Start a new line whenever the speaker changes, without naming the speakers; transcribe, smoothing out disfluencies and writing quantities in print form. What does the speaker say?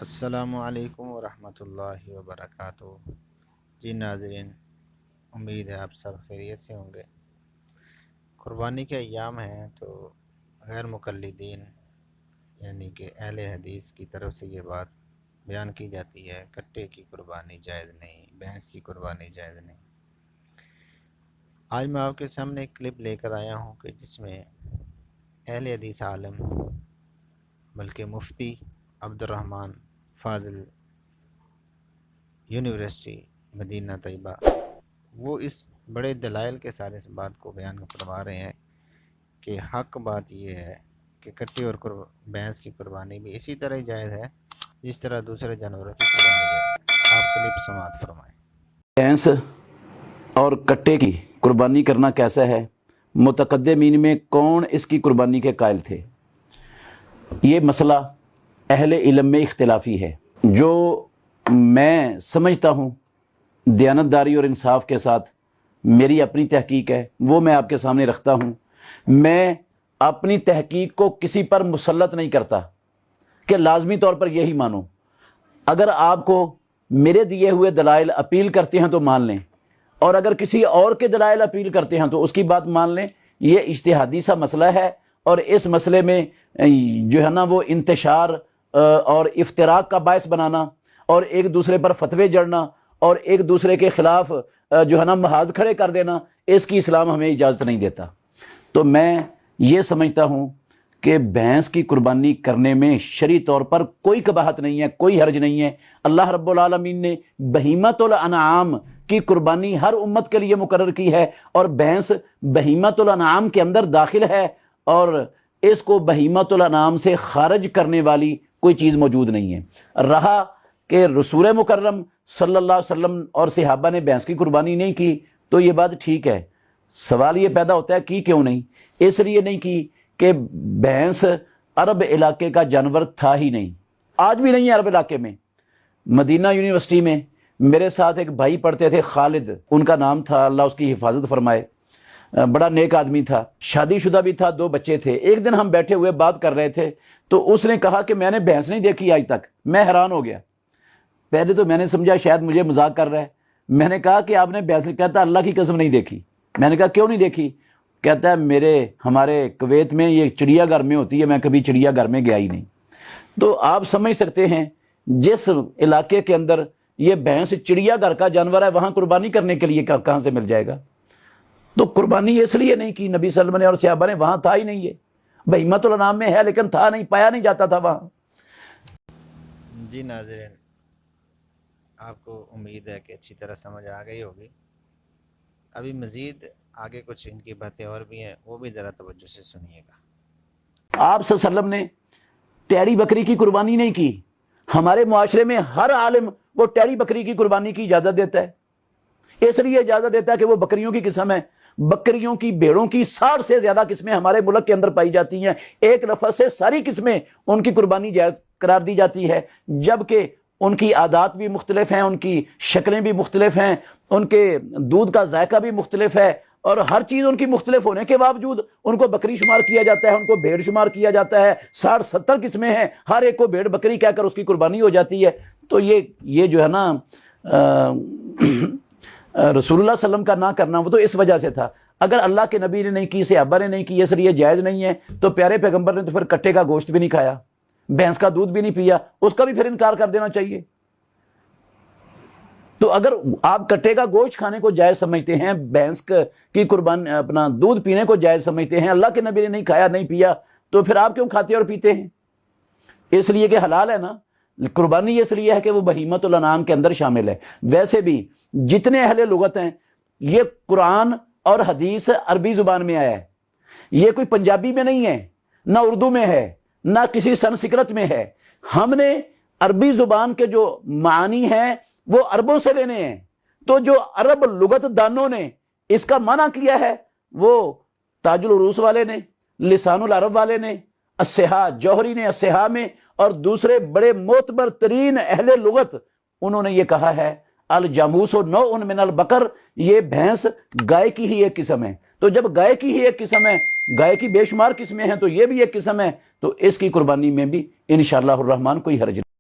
السلام علیکم ورحمۃ اللہ وبرکاتہ۔ جی ناظرین، امید ہے آپ سب خیریت سے ہوں گے۔ قربانی کے ایام ہیں تو غیر مقلدین یعنی کہ اہل حدیث کی طرف سے یہ بات بیان کی جاتی ہے، کٹے کی قربانی جائز نہیں، بھینس کی قربانی جائز نہیں۔ آج میں آپ کے سامنے ایک کلپ لے کر آیا ہوں کہ جس میں اہل حدیث عالم بلکہ مفتی عبد الرحمن فاضل یونیورسٹی مدینہ طیبہ وہ اس بڑے دلائل کے ساتھ اس بات کو بیان فرما رہے ہیں کہ حق بات یہ ہے کہ کٹی اور بھینس کی قربانی بھی اسی طرح ہی جائز ہے جس طرح دوسرے جانوروں کی قربانی جائز ہے۔ آپ کلپ سماعت فرمائیں۔
بھینس اور کٹے کی قربانی کرنا کیسا ہے؟ متقدمین میں کون اس کی قربانی کے قائل تھے؟ یہ مسئلہ اہل علم میں اختلافی ہے۔ جو میں سمجھتا ہوں دیانتداری اور انصاف کے ساتھ میری اپنی تحقیق ہے وہ میں آپ کے سامنے رکھتا ہوں۔ میں اپنی تحقیق کو کسی پر مسلط نہیں کرتا کہ لازمی طور پر یہی مانو۔ اگر آپ کو میرے دیے ہوئے دلائل اپیل کرتے ہیں تو مان لیں، اور اگر کسی اور کے دلائل اپیل کرتے ہیں تو اس کی بات مان لیں۔ یہ اجتہادی سا مسئلہ ہے، اور اس مسئلے میں جو ہے نا وہ انتشار اور افتراق کا باعث بنانا اور ایک دوسرے پر فتوے جڑنا اور ایک دوسرے کے خلاف جو ہے نا محاذ کھڑے کر دینا، اس کی اسلام ہمیں اجازت نہیں دیتا۔ تو میں یہ سمجھتا ہوں کہ بھینس کی قربانی کرنے میں شرعی طور پر کوئی قباحت نہیں ہے، کوئی حرج نہیں ہے۔ اللہ رب العالمین نے بہیمۃ الانعام کی قربانی ہر امت کے لیے مقرر کی ہے، اور بھینس بہیمۃ الانعام کے اندر داخل ہے، اور اس کو بہیمۃ الانعام سے خارج کرنے والی کوئی چیز موجود نہیں ہے۔ رہا کہ رسول مکرم صلی اللہ علیہ وسلم اور صحابہ نے بھینس کی قربانی نہیں کی تو یہ بات ٹھیک ہے۔ سوال یہ پیدا ہوتا ہے کی کیوں نہیں؟ اس لیے نہیں کی کہ بھینس عرب علاقے کا جانور تھا ہی نہیں، آج بھی نہیں ہے عرب علاقے میں۔ مدینہ یونیورسٹی میں میرے ساتھ ایک بھائی پڑھتے تھے، خالد ان کا نام تھا، اللہ اس کی حفاظت فرمائے، بڑا نیک آدمی تھا، شادی شدہ بھی تھا، 2 بچے تھے۔ ایک دن ہم بیٹھے ہوئے بات کر رہے تھے تو اس نے کہا کہ میں نے بھینس نہیں دیکھی آج تک۔ میں حیران ہو گیا، پہلے تو میں نے سمجھا شاید مجھے مذاق کر رہا ہے۔ میں نے کہا کہ آپ نے بھینس نہیں؟ کہتا اللہ کی قسم نہیں دیکھی۔ میں نے کہا کیوں نہیں دیکھی؟ کہتا ہے ہمارے کویت میں یہ چڑیا گھر میں ہوتی ہے، میں کبھی چڑیا گھر میں گیا ہی نہیں۔ تو آپ سمجھ سکتے ہیں جس علاقے کے اندر یہ بھینس چڑیا گھر کا جانور ہے وہاں قربانی کرنے کے لیے کہاں سے مل جائے گا؟ تو قربانی اس لیے نہیں کی نبی صلی اللہ علیہ وسلم نے اور صحابہ نے، وہاں تھا ہی نہیں۔ یہ بہیمۃ الانعام میں ہے لیکن تھا نہیں، پایا نہیں جاتا تھا وہاں۔
جی ناظرین، آپ کو امید ہے کہ اچھی طرح سمجھ آ گئی ہوگی۔ ابھی مزید آگے کچھ ان کی باتیں اور بھی ہیں، وہ بھی ذرا توجہ سے سنیے گا۔
آپ صلی اللہ علیہ وسلم نے ٹیڑی بکری کی قربانی نہیں کی۔ ہمارے معاشرے میں ہر عالم وہ ٹیڑی بکری کی قربانی کی اجازت دیتا ہے، اس لیے اجازت دیتا ہے کہ وہ بکریوں کی قسم ہے۔ بکریوں کی، بھیڑوں کی 60 سے زیادہ قسمیں ہمارے ملک کے اندر پائی جاتی ہیں، ایک لفظ سے ساری قسمیں ان کی قربانی جائز قرار دی جاتی ہے، جبکہ ان کی عادات بھی مختلف ہیں، ان کی شکلیں بھی مختلف ہیں، ان کے دودھ کا ذائقہ بھی مختلف ہے، اور ہر چیز ان کی مختلف ہونے کے باوجود ان کو بکری شمار کیا جاتا ہے، ان کو بھیڑ شمار کیا جاتا ہے۔ 60-70 قسمیں ہیں، ہر ایک کو بھیڑ بکری کہہ کر اس کی قربانی ہو جاتی ہے۔ تو یہ جو ہے نا رسول اللہ صلی اللہ علیہ وسلم کا نہ کرنا وہ تو اس وجہ سے تھا۔ اگر اللہ کے نبی نے نہیں کی، صحابہ نے نہیں کی، اس لیے جائز نہیں ہے، تو پیارے پیغمبر نے تو پھر کٹے کا گوشت بھی نہیں کھایا، بھینس کا دودھ بھی نہیں پیا، اس کا بھی پھر انکار کر دینا چاہیے۔ تو اگر آپ کٹے کا گوشت کھانے کو جائز سمجھتے ہیں، بھینس کی قربان اپنا دودھ پینے کو جائز سمجھتے ہیں، اللہ کے نبی نے نہیں کھایا نہیں پیا، تو پھر آپ کیوں کھاتے اور پیتے ہیں؟ اس لیے کہ حلال ہے نا۔ قربانی اس لیے ہے کہ وہ بہیمۃ الانعام کے اندر شامل ہے۔ ویسے بھی جتنے اہل لغت ہیں، یہ قرآن اور حدیث عربی زبان میں آیا ہے، یہ کوئی پنجابی میں نہیں ہے، نہ اردو میں ہے، نہ کسی سنسکرت میں ہے۔ ہم نے عربی زبان کے جو معانی ہیں وہ عربوں سے لینے ہیں، تو جو عرب لغت دانوں نے اس کا معنی کیا ہے وہ تاج العروس والے نے، لسان العرب والے نے، الصحاح جوہری نے الصحاح میں، اور دوسرے بڑے معتبر ترین اہل لغت انہوں نے یہ کہا ہے الجاموس نوع من البقر، یہ بھینس گائے کی ہی ایک قسم ہے۔ تو جب گائے کی ہی ایک قسم ہے، گائے کی بے شمار قسمیں ہیں، تو یہ بھی ایک قسم ہے، تو اس کی قربانی میں بھی انشاءاللہ الرحمن کوئی حرج نہیں۔